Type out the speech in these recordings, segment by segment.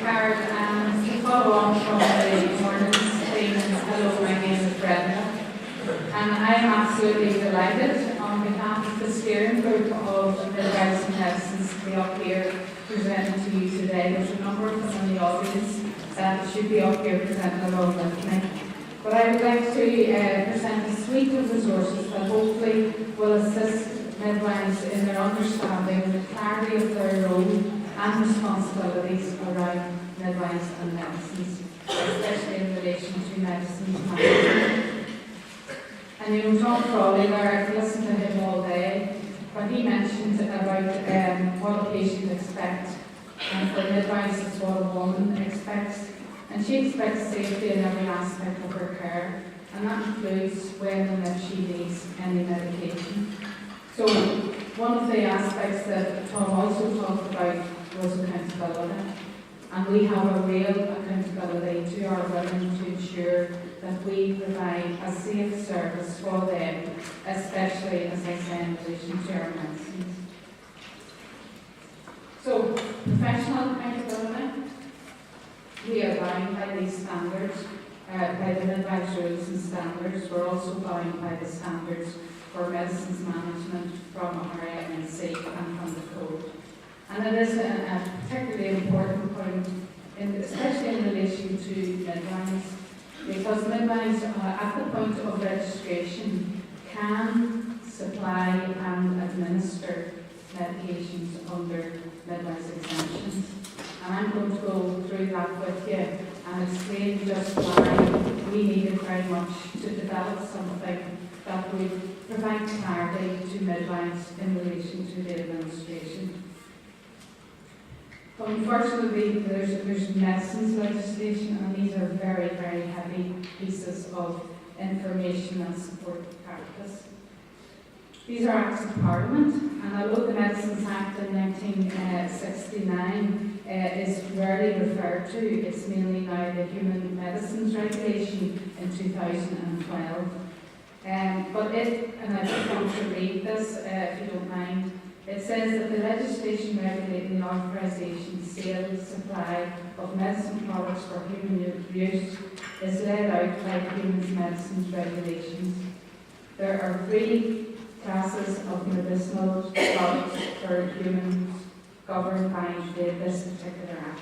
card, and to follow on from the morning's theme, hello, my name is Brenda, and I am absolutely delighted on behalf of the steering group of Midwives and Medicines to be up here presenting to you today. There's a number of them in the audience that should be up here presenting along with me. But I would like to present a suite of resources that hopefully will assist midwives in their understanding and the clarity of their role and responsibilities around midwives and medicines, especially in relation to medicines management. And you know, John Crawley there, I've listened to him all day, when he mentioned about what a patient expects, and for midwives it's what a woman expects. And she expects safety in every aspect of her care, and that includes when and if she needs any medication. So one of the aspects that Tom also talked about was accountability. And we have a real accountability to our women to ensure that we provide a safe service for them, especially, as I say, in relation to our medicines. So, professional accountability. We are bound by these standards, by the midwives' rules and standards. We're also bound by the standards for medicines management from our NIPEC and from the code. And it is a particularly important point, especially in relation to midwives, because midwives at the point of registration can supply and administer medications under midwives exemptions. And I'm going to go through that with you and explain just why we needed very much to develop something that would provide clarity to midwives in relation to the administration. But unfortunately, there's medicines legislation, and these are very, very heavy pieces of information and support practice. These are acts of Parliament, and although the Medicines Act in 1969 is rarely referred to, it's mainly now the Human Medicines Regulation in 2012. But and I just want to read this if you don't mind. It says that the legislation regulating the authorisation, sale, supply of medicine products for human use is laid out by the Human Medicines Regulations. There are 3 classes of medicinal products for humans governed by this particular act.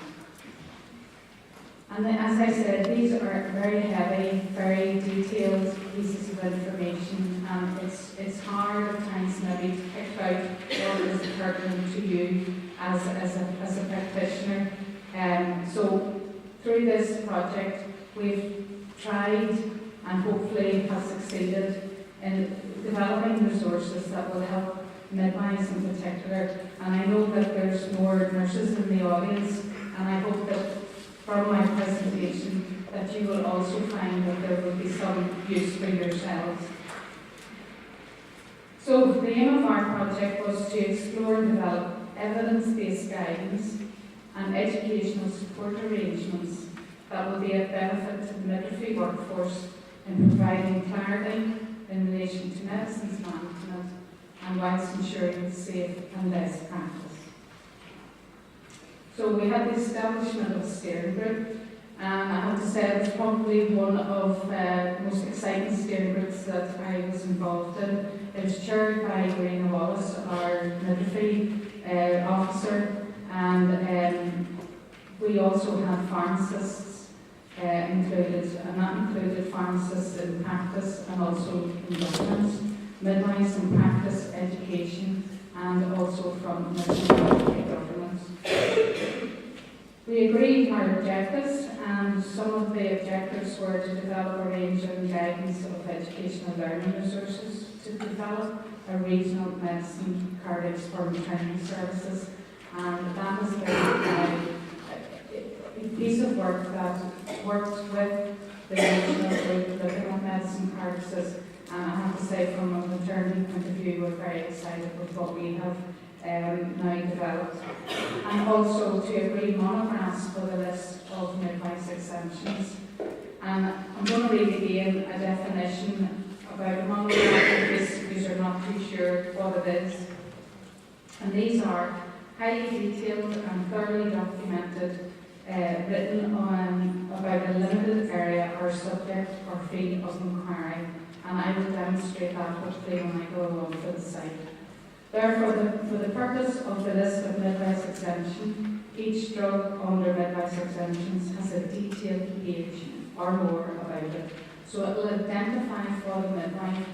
And as I said, these are very heavy, very detailed pieces of information, and it's hard at times maybe to pick out what is pertinent to you as a practitioner. So through this project, we've tried and hopefully have succeeded in developing resources that will help midwives in particular. And I know that there's more nurses in the audience, and I hope that from my presentation that you will also find that there will be some use for yourselves. So the aim of our project was to explore and develop evidence-based guidance and educational support arrangements that will be of benefit to the midwifery workforce in providing clarity in relation to medicines management and whilst ensuring safe and best practice. So we had the establishment of a steering group, and I have to say it was probably one of the most exciting steering groups that I was involved in. It was chaired by Rena Wallace, our midwifery officer, and we also had pharmacists included, and that included pharmacists in practice and also in governance, midwives in practice, education, and also from midwifery governance. We agreed our objectives, and some of the objectives were to develop a range of guidance of educational learning resources, to develop a regional medicine cardiac sperm training services, and that has been a piece of work that worked with the regional group looking at medicine cardiacs, and I have to say from a maternity point of view we're very excited with what we have now developed, and also to agree monographs for the list of midwives exemptions. And I'm going to read again a definition about a monograph in case you're not too sure what it is. And these are highly detailed and thoroughly documented written on about a limited area or subject or field of inquiry, and I will demonstrate that hopefully when I go along to the site. Therefore, for the purpose of the list of midwives exemption, each drug under midwives exemptions has a detailed page or more about it. So it will identify for the midwife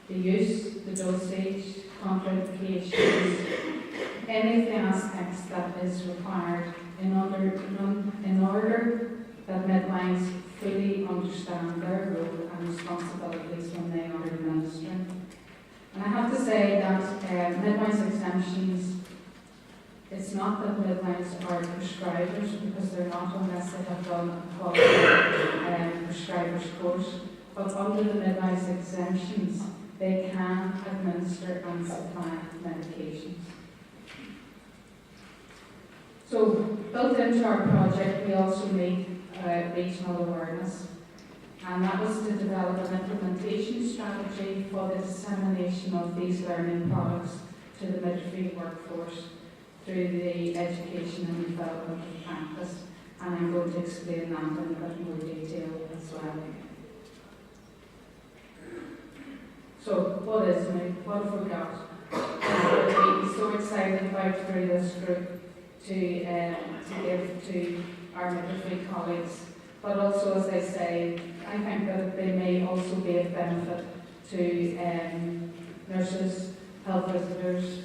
the use, the dosage, contraindications, any of the aspects that is required in order that midwives fully understand their role and responsibilities when they are administering. And I have to say that midwives exemptions, it's not that midwives are prescribers, because they're not unless they have done a qualified prescriber's course, but under the midwives exemptions they can administer and supply medications. So, built into our project, we also made regional awareness, and that was to develop an implementation strategy for the dissemination of these learning products to the midwifery workforce through the education and development of practice, and I'm going to explain that in a bit more detail as well. So, what is MOOC? What have we got? We're so excited about through this group to give to our midwifery colleagues, but also, as I say, I think that they may also be of benefit to nurses, health visitors,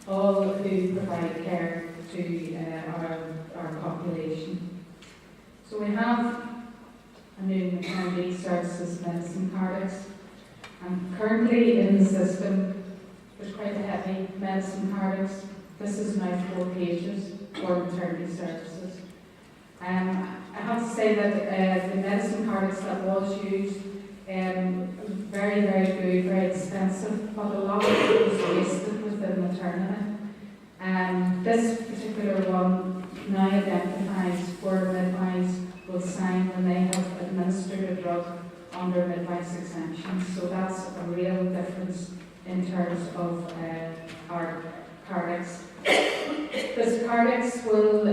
all who provide care to our population. So we have a new maternity services medicine cardex, and currently in the system there's quite a heavy medicine cardex. This is now 4 pages for maternity services. I have to say that the medicine cardex that was used, very, very good, very expensive, but a lot of it was wasted within maternity. This particular one now identifies where midwives will sign when they have administered a drug under midwives exemption. So that's a real difference in terms of our cardex. This cardex will,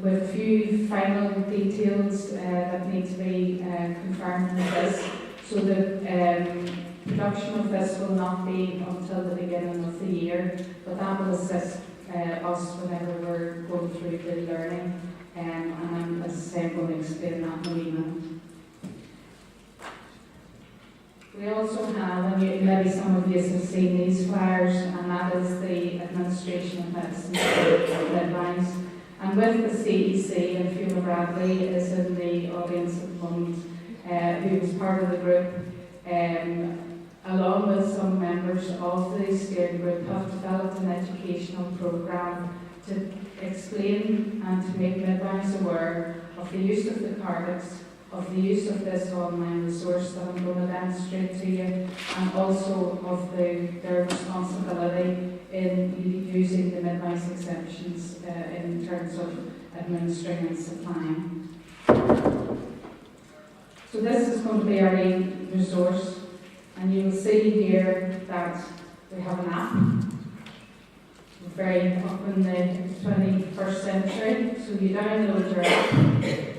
with a few final details that need to be confirmed in this, so the production of this will not be until the beginning of the year, but that will assist us whenever we're going through the learning, and I'm, as I say, I'm going to explain that in a wee minute. We also have, and maybe some of you have seen these flyers, and that is the administration of medicine for midwives. And with the CEC, and Fiona Bradley is in the audience at the moment, who was part of the group, along with some members of the steering group, have developed an educational programme to explain and to make midwives aware of the use of the cardex, of the use of this online resource that I'm going to demonstrate to you, and also of their responsibility in using the midwives exemptions in terms of administering and supplying. So this is going to be our resource, and you will see here that we have an app. We're very up in the 21st century, so you download your app.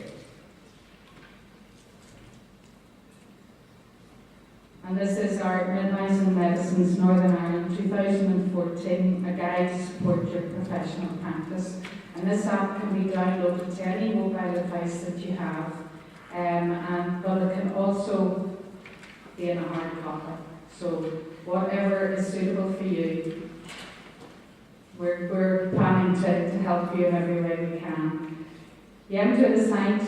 And this is our Midwives and Medicines Northern Ireland 2014, a guide to support your professional practice. And this app can be downloaded to any mobile device that you have, but it can also be in a hard copy. So whatever is suitable for you, we're planning to help you in every way we can. You enter the site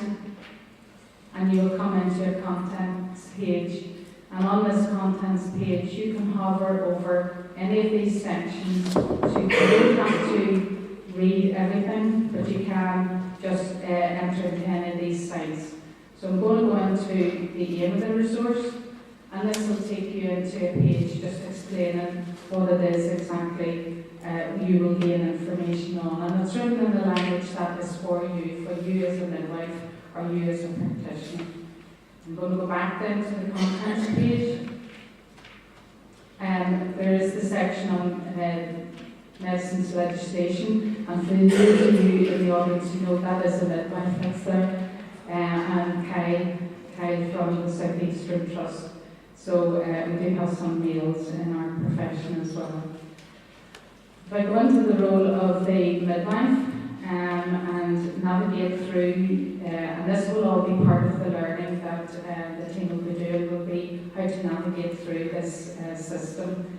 and you will come into a contents page. And on this contents page, you can hover over any of these sections. So you don't have to read everything, but you can just enter into any of these sites. So I'm going to go into the aim of the resource, and this will take you into a page just explaining what it is exactly you will gain information on. And it's written in the language that is for you as a midwife or you as a practitioner. I'm going to go back then to the contents page. There is the section on medicines legislation, and for those of you in the audience who know, that is a midwife that's there, and Kyle from the South Eastern Trust. So we do have some males in our profession as well. If I go into the role of the midwife and navigate through, and this will all be part of the learning that the team will be doing, will be how to navigate through this system.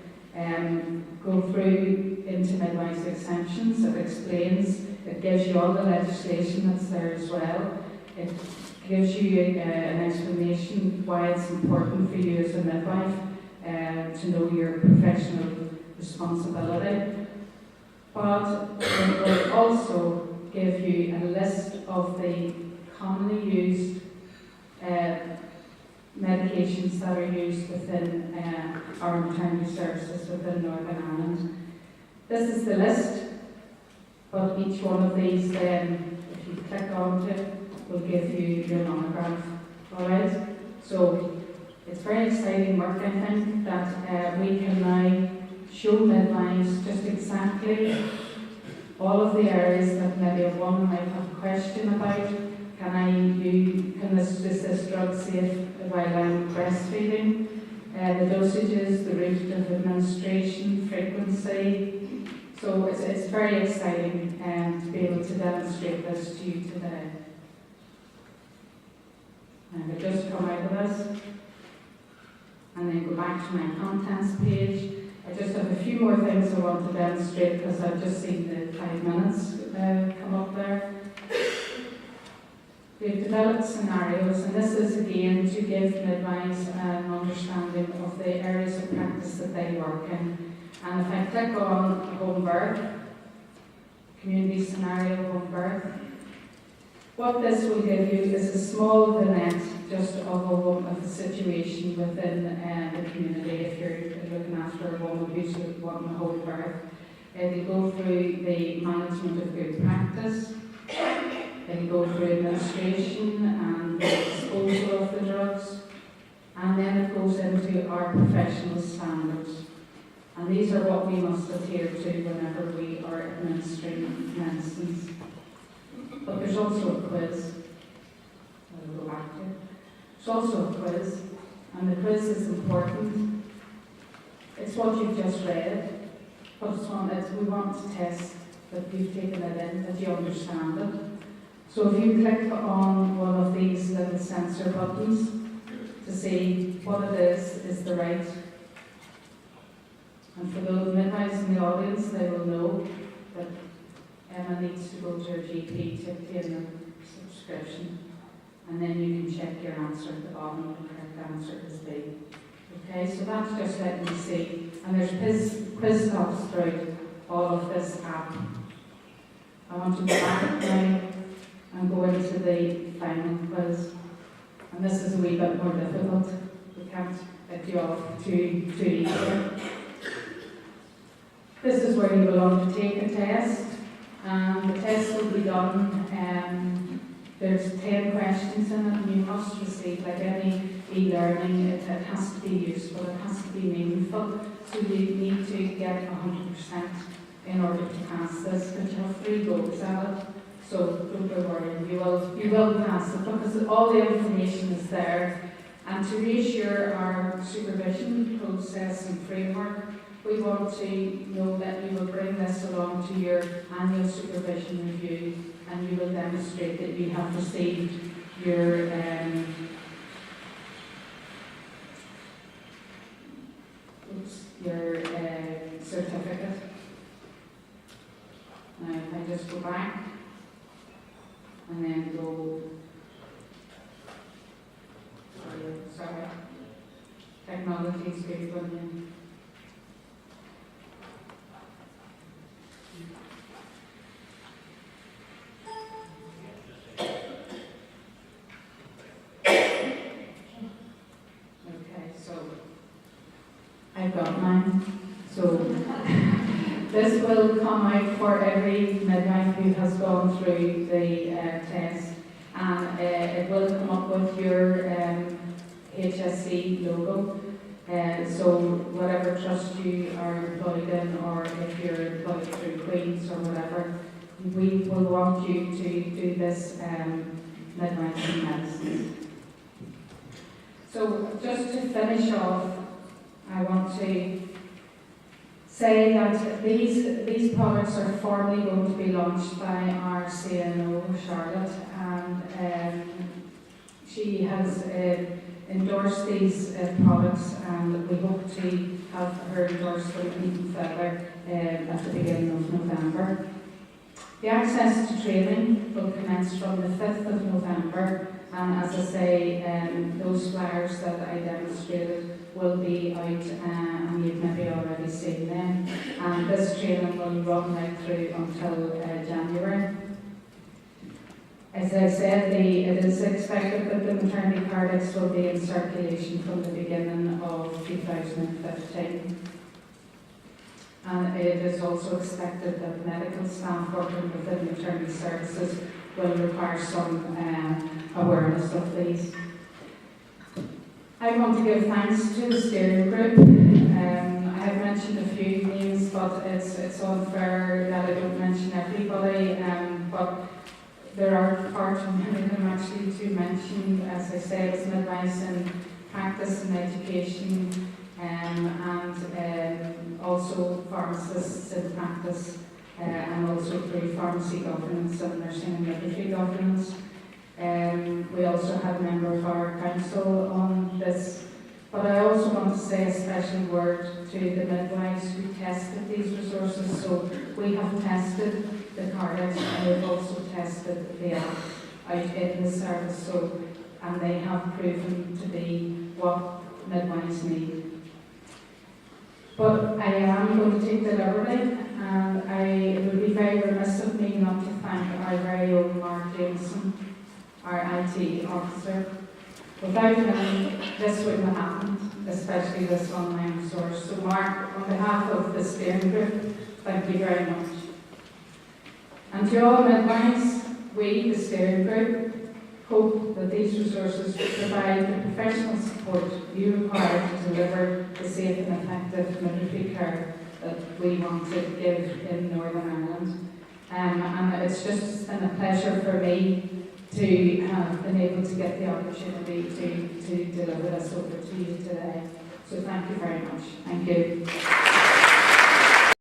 Go through into midwives exemptions. It explains, it gives you all the legislation that's there as well. It gives you an explanation why it's important for you as a midwife to know your professional responsibility. But it will also give you a list of the commonly used medications that are used within our maternity services within Northern Ireland. This is the list, but each one of these then, if you click onto it, will give you your monograph. Alright? So it's very exciting work, I think, that we can now show midwives just exactly all of the areas that maybe a woman might have a question about. Is this drug safe while I'm breastfeeding? The dosages, the route of administration, frequency. So it's very exciting to be able to demonstrate this to you today. And I just come out of this and then go back to my contents page. I just have a few more things I want to demonstrate because I've just seen the 5 minutes come up there. We've developed scenarios, and this is again to give midwives an understanding of the areas of practice that they work in. And if I click on home birth, community scenario home birth, what this will give you is a small vignette just of the situation within the community if you're looking after a woman who's wanting a home birth. It'll go through the management of good practice. It'll go through administration and the disposal of the drugs, and then it goes into our professional standards. And these are what we must adhere to whenever we are administering medicines. But there's also a quiz. I'll go back to it. There's also a quiz, and the quiz is important. It's what you've just read, but it's one that we want to test that you've taken it in, that you understand it. So if you click on one of these little sensor buttons to see what it is the right. And for those midwives in the audience, they will know that Emma needs to go to her GP to obtain a subscription. And then you can check your answer at the bottom, what the correct answer is B. Okay, so that's just letting you see. And there's quiz stops throughout all of this app. I want to go back now and go into the final quiz. And this is a wee bit more difficult. We can't get you off too easy. This is where you will undertake a test. The test will be done. There's 10 questions in it, and you must receive, like any e-learning, it has to be useful, it has to be meaningful. So you need to get 100% in order to pass this, but you have 3 goes at it. So don't be worried, you will pass it because all the information is there. And to reassure our supervision process and framework, we want to know that you will bring this along to your annual supervision review, and you will demonstrate that you have received your certificate. Now if I just go back and then go, sorry, technology is good for me. I've got mine. So this will come out for every midwife who has gone through the test, and it will come up with your HSC logo. So whatever trust you are employed in, or if you're employed through Queen's or whatever, we will want you to do this midwives and medicines. So just to finish off, I want to say that these products are formally going to be launched by our CNO, Charlotte, and she has endorsed these products, and we hope to have her endorse them even further at the beginning of November. The access to training will commence from the 5th of November, and as I say, those flyers that I demonstrated will be out, and you've maybe already seen them. And this training will run right through until January. As I said, it is expected that the maternity cards will be in circulation from the beginning of 2015. And it is also expected that medical staff working within maternity services will require some awareness of these. I want to give thanks to the steering group. I have mentioned a few names, but it's unfair that I don't mention everybody. But there are far too many of them actually to mention. As I said, it's midwives in practice and education, and also pharmacists in practice, and also through pharmacy governance and nursing and midwifery governance. We also have a member of our council on this, but I also want to say a special word to the midwives who tested these resources. So we have tested the cards, and we've also tested the app out in the service, and they have proven to be what midwives need. But I am going to take the liberty, and it would be very remiss of me not to thank our very own Mark Jameson, our IT officer. Without him, this wouldn't have happened, especially this online resource. So Mark, on behalf of the steering group, thank you very much. And to all midwives, we, the steering group, hope that these resources provide the professional support you require to deliver the safe and effective midwifery care that we want to give in Northern Ireland. And it's just been a pleasure for me to have been able to get the opportunity to deliver this over to you today. So thank you very much. Thank you.